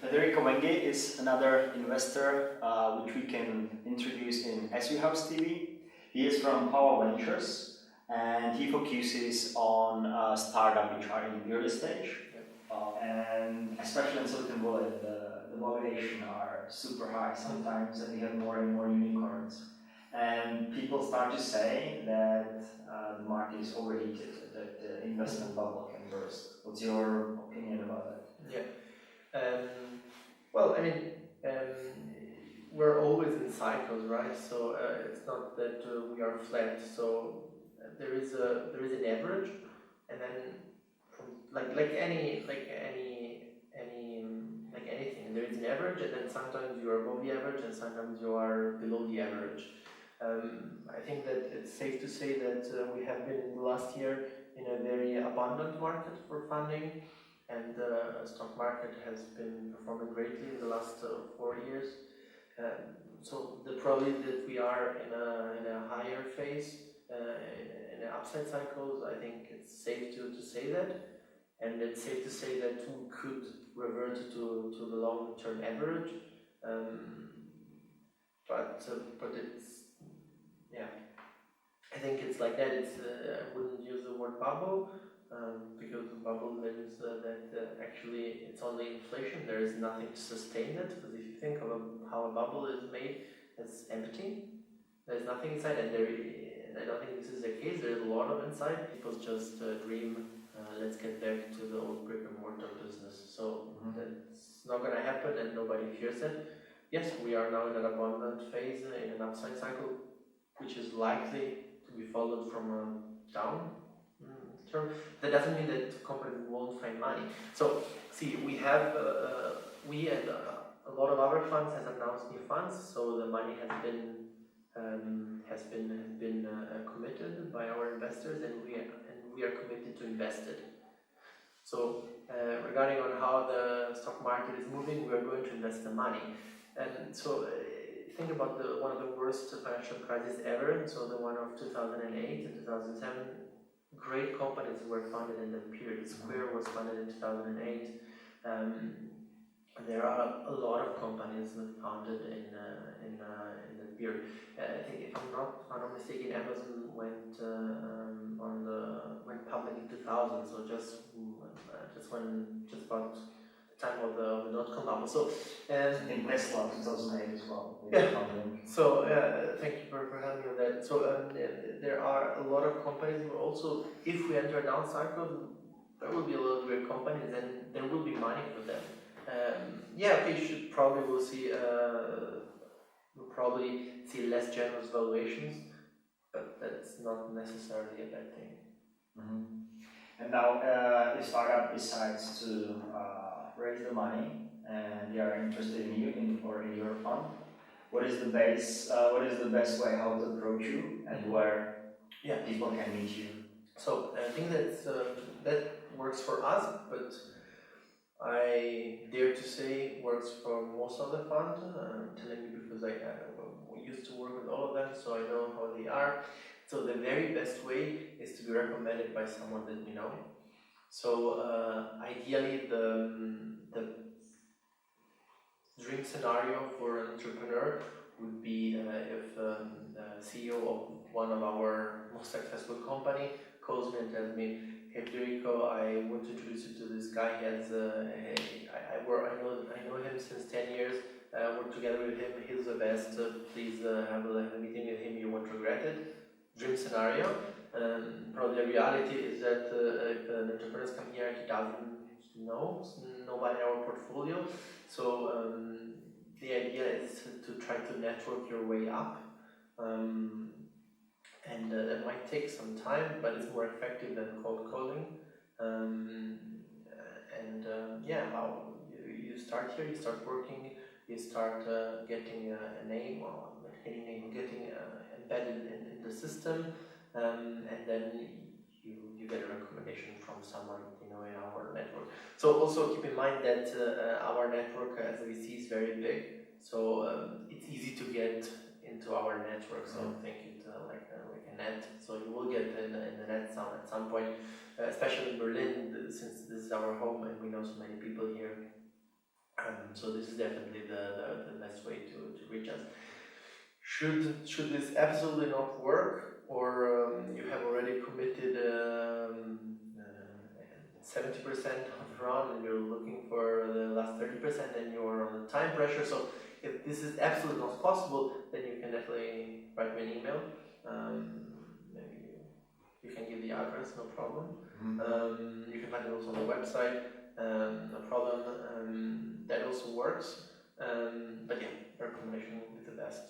Federico Wengi is another investor which we can introduce in svhouse.tv. He is from Power Ventures and he focuses on startup which are in the early stage. And especially in Silicon Valley, the valuation are super high sometimes, and we have more and more unicorns. And people start to say that the market is overheated, that the investment bubble can burst. What's your opinion about that? Yeah. Well, I mean, we're always in cycles, right? So it's not that we are flat. So there is an average, and then from like anything, there is an average, and then sometimes you are above the average, and sometimes you are below the average. I think that it's safe to say that we have been in the last year in a very abundant market for funding, and the stock market has been performing greatly in the last 4 years. So the probability that we are in a higher phase, in an upside cycles, I think it's safe to say that. And it's safe to say that we could revert to the long-term average, but it's, yeah, I think it's like that. It's I wouldn't use the word bubble because the bubble means that actually it's only inflation. There is nothing to sustain it. Because if you think of how a bubble is made, it's empty. There's nothing inside, and I don't think this is the case. There's a lot of inside. People just dream. Let's get back to the old brick and mortar business. So that's not going to happen, and nobody fears it. Yes, we are now in an abundant phase in an upside cycle, which is likely to be followed from a down term. That doesn't mean that companies won't find money. So, see, we have we and a lot of other funds has announced new funds. So the money has been committed by our investors, and we are committed to invest it. So regarding on how the stock market is moving, we are going to invest the money. And so think about one of the worst financial crises ever. So the one of 2008 and 2007. Great companies were funded in that period. Square was funded in 2008. There are a lot of companies founded in that period. I think, if I'm not mistaken, Amazon went public in 2000. So just about the time of the dot-com bubble. So in Tesla 2008 as well. Yeah. So thank you for helping me with that. So there are a lot of companies who also, if we enter a down cycle, there will be a lot of great companies, and there will be money for them. We we'll probably see less generous valuations, but that's not necessarily a bad thing. And now, if startup decides to raise the money and they are interested in you or in your fund, what is the best way how to approach you and where people can meet you? So I think that works for us, but I dare to say works for most of the fund. I'm telling you because I used to work with all of them, so I know how they are. So the very best way is to be recommended by someone that we know. So ideally, the dream scenario for an entrepreneur would be if the CEO of one of our most successful company calls me and tells me, "Hey Federico, I want to introduce you to this guy. He has I know him since 10 years. Work together with him. He's the best. Please have a meeting with him. You won't regret it." Dream scenario. Probably the reality is that if an entrepreneur come here, he doesn't know nobody in our portfolio. So the idea is to try to network your way up. And that might take some time, but it's more effective than cold calling. How you start here, you start working, you start getting a name, getting embedded in the system, and then you get a recommendation from someone in our network. So also keep in mind that our network as a VC is very big, so it's easy to get into our network. So think it like a net. So you will get in the net at some point, especially in Berlin, since this is our home and we know so many people here. So this is definitely the best way to reach us. Should this absolutely not work, or you have already committed 70% of the run and you're looking for the last 30% and you're on time pressure, so if this is absolutely not possible, then you can definitely write me an email. Maybe you can give the address, no problem. You can find it also on the website, no problem. That also works. But yeah, recommendation will be the best.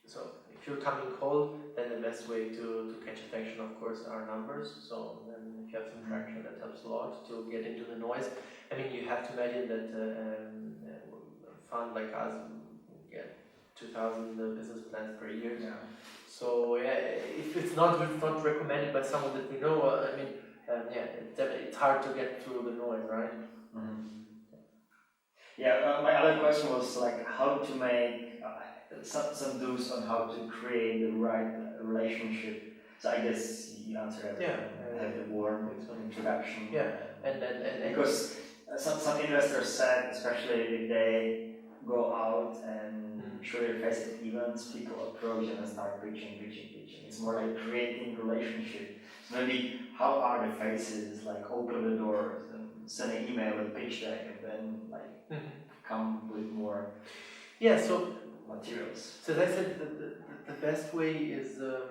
So if you're coming cold, then the best way to catch attention, of course, are numbers. So then if you have some traction, that helps a lot to get into the noise. I mean, you have to imagine that a fund like us get 2,000 business plans per year. Yeah. So yeah, if it's not recommended by someone that we know, I mean, it's hard to get through the noise, right? Yeah, my other question was like how to make some do's on how to create the right relationship. So I guess you answered everything. Have the warm introduction. Yeah, and because some investors said, especially if they go out and show their face at events, people approach them and start preaching. It's more like creating relationship. So maybe how are the faces, like open the doors and send an email with pitch deck and then like come with more materials. So as I said, the best way is to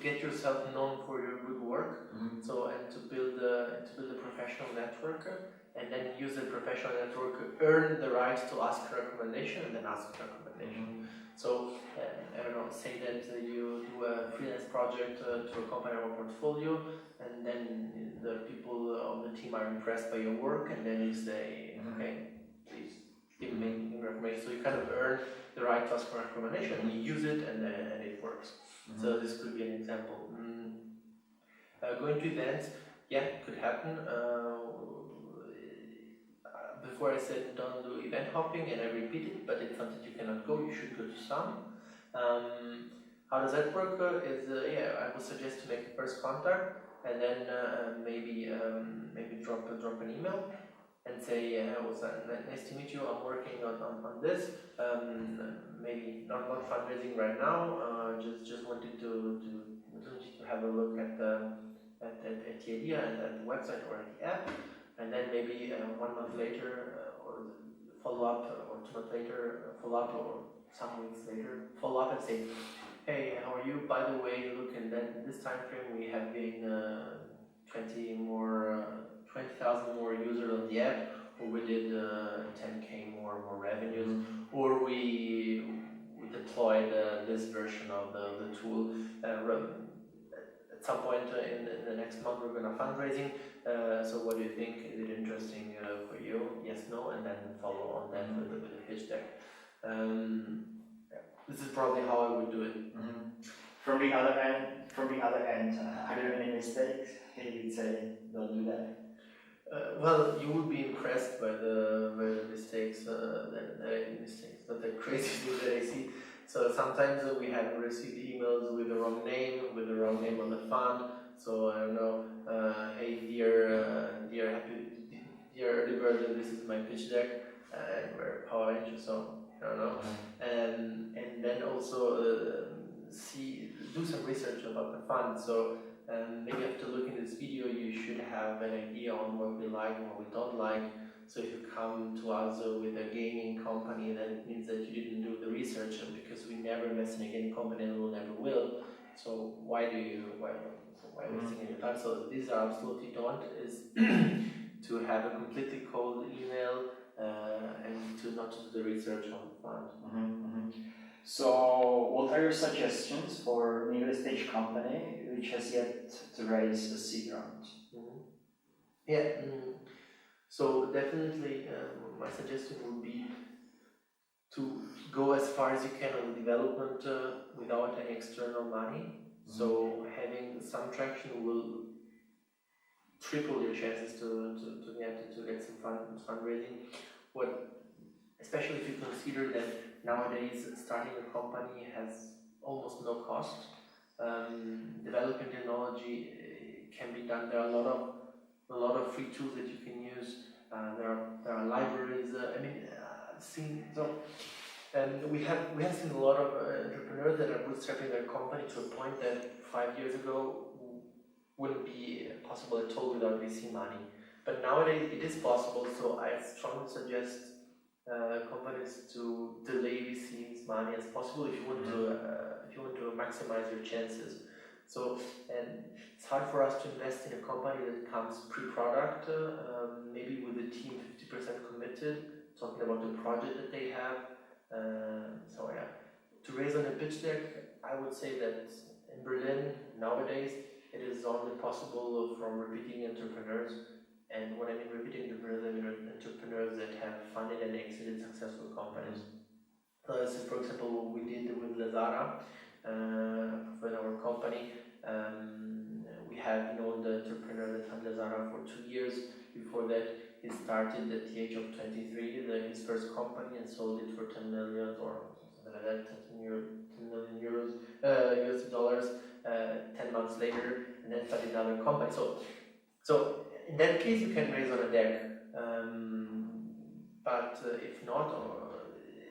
get yourself known for your good work. So and to build a professional network, and then use the professional network, earn the right to ask for recommendation, and then ask for recommendation. So I don't know, say that you do a freelance project to accompany our portfolio, and then the people on the team are impressed by your work, and then you say, okay, please give me recommendation. So you kind of earn the right to ask for recommendation, and you use it, and it works. So this could be an example. Going to events, could happen. Before I said don't do event hopping, and I repeat it, but it's something you cannot go, you should go to some. How does that work? I would suggest to make a first contact, and then maybe drop an email and say, it was nice to meet you, I'm working on this, maybe not fundraising right now, just wanted to have a look at the idea and at the website or at the app, and then maybe 1 month later or follow up, or 2 months later follow up, or some weeks later follow up and say, hey, how are you? By the way, look, and then this time frame we have been 20,000 more users on the app, or we did 10k more revenues, or we deployed this version of the tool. At some point in the next month we're going to fundraising, so what do you think? Is it interesting for you? Yes, no, and then follow on that with the pitch deck. This is probably how I would do it. From the other end, are there any mistakes? Hey, you'd say don't do that. Well, you would be impressed by the mistakes, not the crazy things that I see. So sometimes we have received emails with the wrong name of the fund. So I don't know, hey dear early bird, this is my pitch deck, and we're Power Venture, so I don't know. And then also do some research about the fund. So maybe after looking at this video, you should have an idea on what we like and what we don't like. So if you come to us with a gaming company, then it means that you didn't do the research, and because we never invest in a gaming company and we never will. So why wasting your time? So these are absolutely don't, is to have a completely cold email and to not do the research on the fund. So what are your suggestions for an early stage company which has yet to raise a seed round? So definitely my suggestion would be to go as far as you can on the development without any external money. So having some traction will triple your chances to get some fundraising. Especially if you consider that nowadays starting a company has almost no cost. Developing technology can be done. There are a lot of free tools that you can use. seen we have seen a lot of entrepreneurs that are bootstrapping their company to a point that 5 years ago wouldn't be possible at all without VC money. But nowadays it is possible, so I strongly suggest companies to delay VC's money as possible if you want to maximize your chances. So, and it's hard for us to invest in a company that comes pre-product, maybe with the team 50% committed, talking about the project that they have. So yeah, to raise on a pitch deck, I would say that in Berlin nowadays it is only possible from repeating entrepreneurs. And when I mean repeating entrepreneurs, I mean entrepreneurs that have funded and exited successful companies. This is, for example, what we did with Lazada, with our company. We have known the entrepreneur that had Lazada for 2 years. Before that, he started at the age of 23, his first company, and sold it for 10 million or something like that, 10 million euros, US dollars, 10 months later, and then started another company. So in that case, you can raise on a deck, but if not,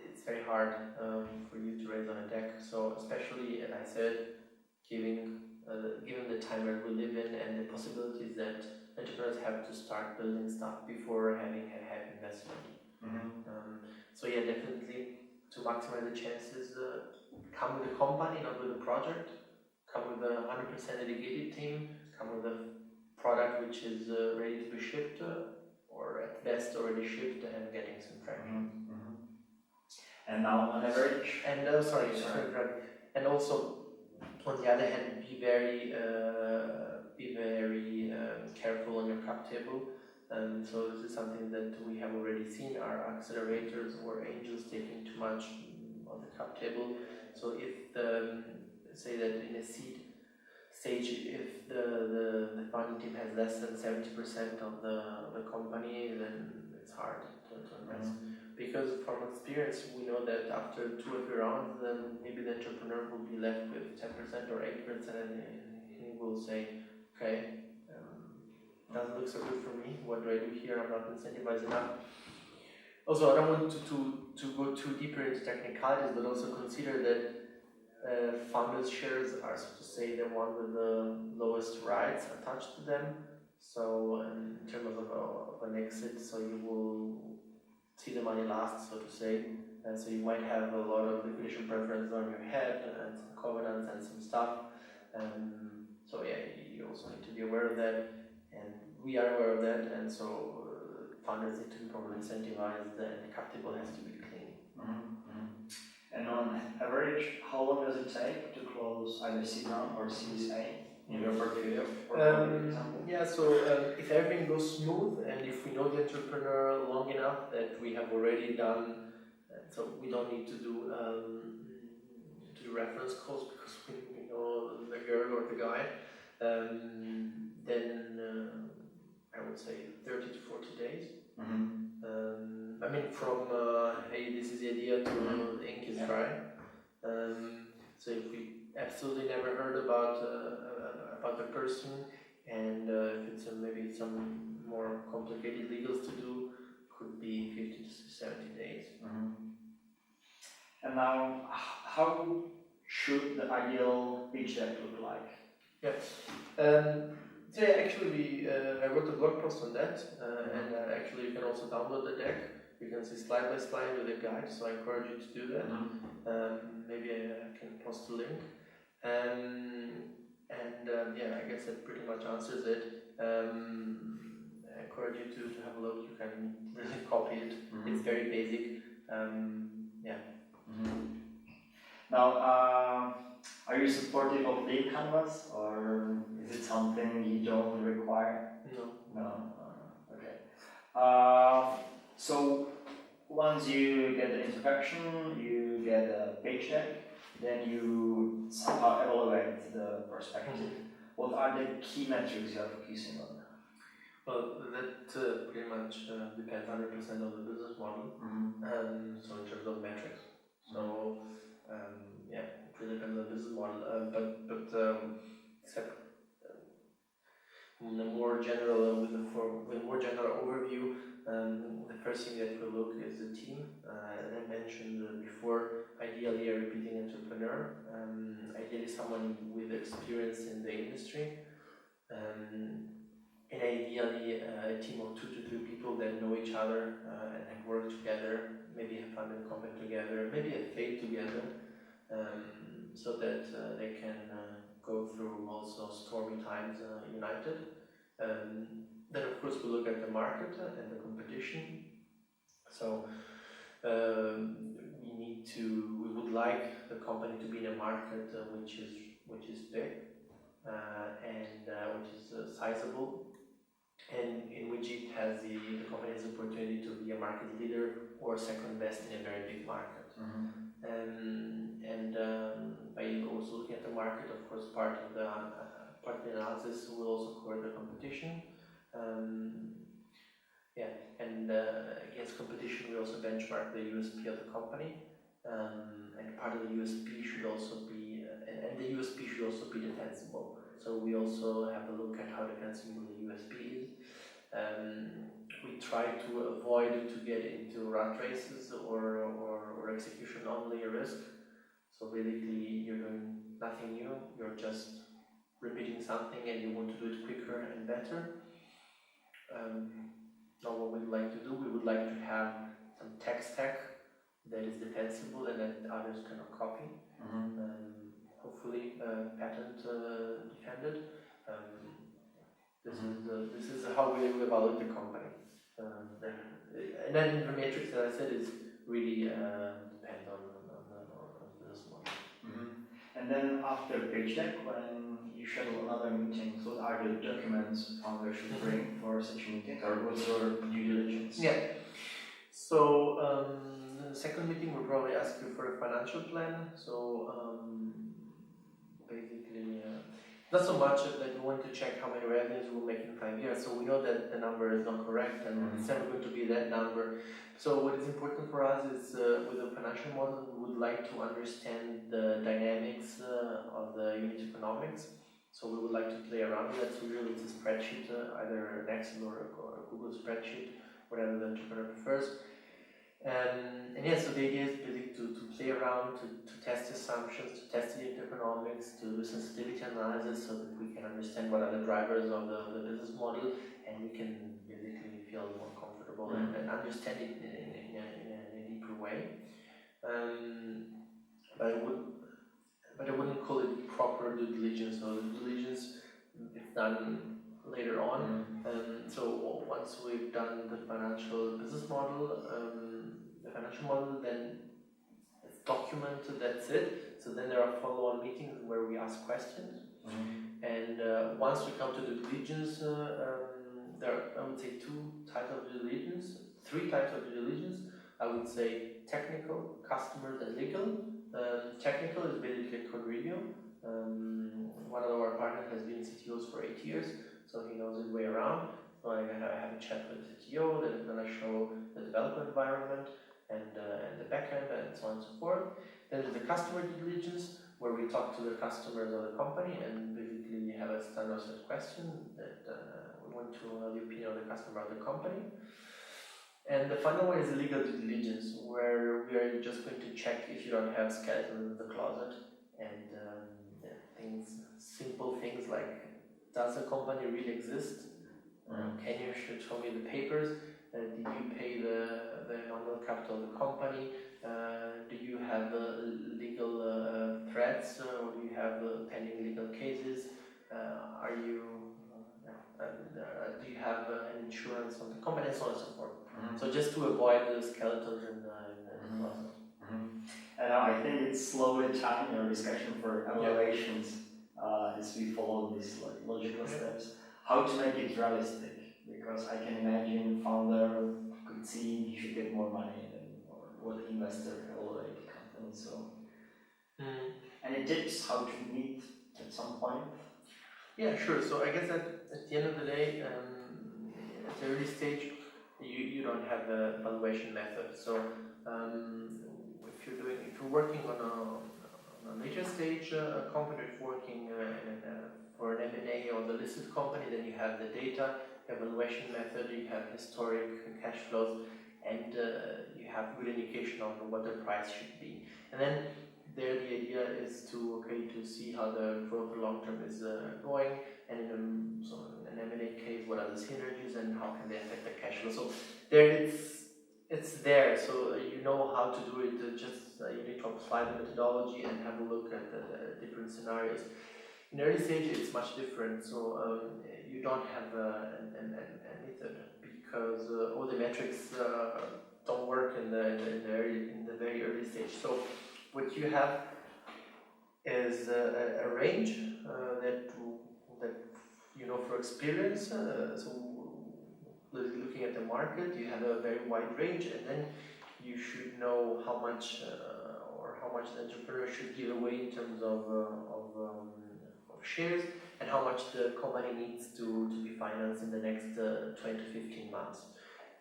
it's very hard for you to raise on a deck. So especially, as I said, given the time where we live in and the possibilities that entrepreneurs have to start building stuff before having a heavy investment. So yeah, definitely to maximize the chances, come with a company, not with a project. Come with a 100% dedicated team. Come with a product which is ready to be shipped, or at best already shipped and getting some traction. And now on average? And and also on the other hand, be very careful on your cap table. So this is something that we have already seen, our accelerators or angels taking too much on the cap table. So if say that in a seed stage, if the funding team has less than 70% of the company, then it's hard to invest. Because from experience, we know that after 2 or 3 rounds, then maybe the entrepreneur will be left with 10% or 8%, and he will say, okay, doesn't look so good for me. What do I do here? I'm not incentivized enough. Also, I don't want to go too deeper into technicalities, but also consider that founders' shares are, so to say, the one with the lowest rights attached to them. So in terms of an exit, so you will see the money last, so to say. And so you might have a lot of liquidation preference on your head and some covenants and some stuff. So yeah, you also need to be aware of that, and we are aware of that. And so founders need to be properly incentivized, and the cap table has to be clean. And on average, how long does it take to close either Seed round or Series A in your portfolio? Yeah, so if everything goes smooth, and if we know the entrepreneur long enough that we have already done, so we don't need to do reference calls because we know the girl or the guy, then I would say 30 to 40 days. I mean, from hey, this is the idea to the ink is dry. So if we absolutely never heard about the person, and if it's maybe some more complicated legals to do, could be 50 to 70 days. And now, how should the ideal pitch deck look like? Yeah. So yeah, actually, I wrote a blog post on that, and actually you can also download the deck. You can see slide by slide with a guide, so I encourage you to do that. Maybe I can post a link. Yeah, I guess that pretty much answers it. I encourage you to have a look. You can really copy it. It's very basic. Yeah. Now, are you supportive of lean canvas, or is it something you don't require? No. Okay. So once you get the introduction, you get a page deck, then you somehow evaluate the perspective. What are the key metrics you are focusing on? Well, that pretty much depends 100% on the business model. So in terms of metrics. So yeah, it really depends on the business model. But except in a more general, with a more general overview, the first thing that we look is the team. partner, ideally someone with experience in the industry, and ideally a team of 2 to 3 people that know each other and have worked together, maybe have founded a company together, maybe have failed together, so that they can go through also stormy times united. Then of course we look at the market and the competition. So we would like the company to be in a market which is big and which is sizable, and in which it has the company has the opportunity to be a market leader or second best in a very big market. By also looking at the market, of course, part of the analysis will also cover the competition. Against competition, we also benchmark the USP of the company, and part of the USP should also be, and the USP should also be defensible. So we also have a look at how defensible the USP is. We try to avoid to get into rat races or execution only risk. So basically, you're doing nothing new. You're just repeating something, and you want to do it quicker and better. Now, what we'd like to do, we would like to have some tech stack that is defensible and that others cannot copy. Hopefully, patent defended. This is how we evaluate the company. And then the matrix, as I said, is really depends on the business model. And then after pitch deck, when you schedule another meeting, so what are the documents founder should bring for such a meeting, or what's your due diligence? Yeah. So the second meeting will probably ask you for a financial plan. So basically, not so much that we want to check how many revenues we'll make in 5 years. So we know that the number is not correct, and it's never going to be that number. So what is important for us is with the financial model, we would like to understand the dynamics of the unit economics. So we would like to play around with that. So usually it's a spreadsheet, either an Excel or a Google spreadsheet, whatever the entrepreneur prefers. And yes, so the idea is basically to play around, to test assumptions, to test the unit economics, to do sensitivity analysis so that we can understand what are the drivers of the business model, and we can basically feel more comfortable and understand it in a deeper way. But I wouldn't call it proper due diligence. So the due diligence is done later on. So once we've done the financial business model, then it's documented, that's it. So then there are follow-on meetings where we ask questions. And once we come to due diligence, there are, I would say, 2 types of due diligence, 3 types of due diligence. I would say technical, customers, and legal. Technical is basically a code review. One of our partners has been CTOs for 8 years, so he knows his way around. So I have a chat with the CTO, then I'm going to show the development environment and the backend and so on and so forth. Then there's the customer due diligence, where we talk to the customers of the company and basically have a standard set question that we want to know the opinion of the customer of the company. And the final one is the legal due diligence, where we are just going to check if you don't have skeletons in the closet and simple things like, does the company really exist? Can you show me the papers? Did you pay the nominal capital of the company? Do you have legal threats, or do you have pending legal cases? Do you have an insurance on the company, and so on and so forth? So just to avoid the skeletons in the closet. And I think it's slowly time your discussion for evaluations as we follow these logical steps. How to make it realistic? Because I can imagine founder could see he should get more money or what investor evaluate the company. So, any tips how to meet at some point? Yeah, sure. So I guess at the end of the day, at the early stage, you don't have a valuation method. So if you're working on a later stage company, if you're working for an M&A or the listed company, then you have the data, evaluation method, you have historic cash flows, and you have good indication on what the price should be. And then there the idea is to see how the growth long term is going, and in an M&A case, what are the synergies and how can they affect the cash flow. So there it's there, so you know how to do it. Just you need to apply the methodology and have a look at the different scenarios. In early stage, it's much different. So you don't have an method because all the metrics don't work in the very early stage. So what you have is a range that you know for experience. So looking at the market, you have a very wide range, and then you should know how much the entrepreneur should give away in terms of shares, and how much the company needs to be financed in the next 20 to 15 months.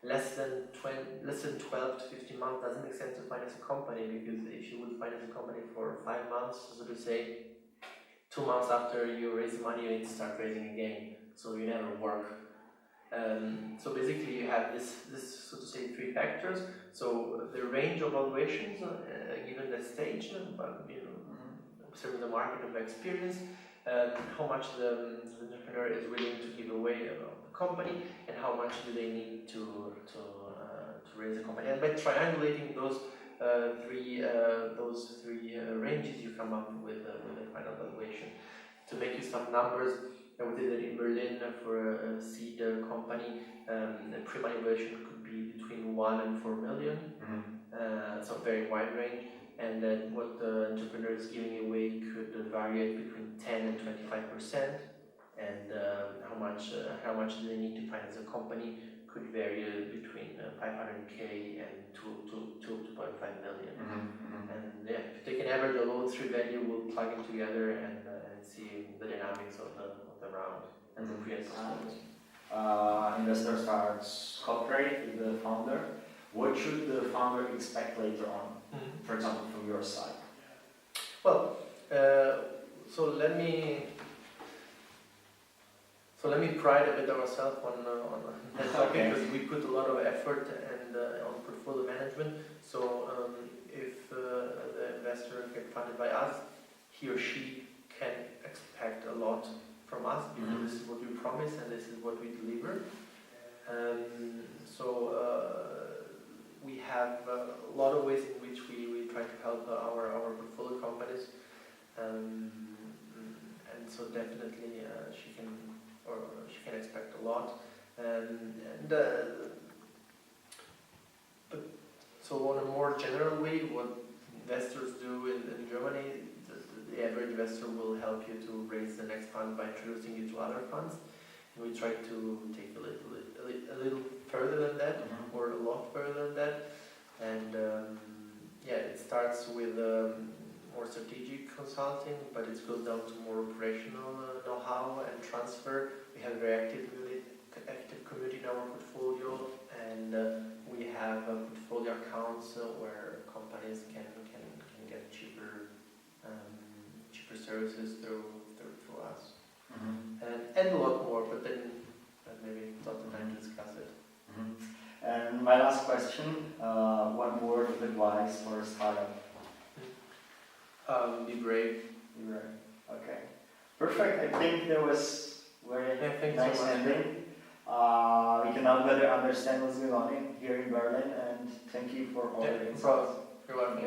Less than 12 to 15 months doesn't make sense to finance a company, because if you would finance a company for 5 months, so to say, 2 months after you raise money, you need to start raising again, so you never work. So basically you have this so to say 3 factors. So the range of valuations given the stage, but observing the market and the experience, how much the entrepreneur is willing to give away about the company, and how much do they need to raise the company. And by triangulating those three ranges, you come up with a final valuation. To make you some numbers, we did it in Berlin for a seed company. The pre-money valuation could be between 1 and 4 million. So very wide range. And then what the entrepreneur is giving away could vary between 10 and 25%. And how much do they need to finance a company could vary between 500k and 2.5 million. And yeah, if you take an average of all 3 values, we'll plug them together and see the dynamics of the round and the pre and post. Investor starts cooperate with the founder. What should the founder expect later on? For example, from your side. Well, so let me pride a bit ourselves on that topic, because we put a lot of effort and on portfolio management. So if the investor gets funded by us, he or she can expect a lot from us, because this is what we promise and this is what we deliver. We have a lot of ways in which we try to help our portfolio companies, and so definitely she can expect a lot. But so on a more general way, what investors do in Germany, the average investor will help you to raise the next fund by introducing you to other funds. And we try to take a little further than that, or a lot further than that. And it starts with more strategic consulting, but it goes down to more operational know-how and transfer. We have a very active community in our portfolio, and we have portfolio accounts where companies can get cheaper services through us, and a lot more. But then maybe not the time to discuss it. And my last question: one word of advice for a startup? Be brave. Be brave. Okay. Perfect. I think that was very nice ending. We can now better understand what's going on here in Berlin, and thank you for all the insights. You're welcome.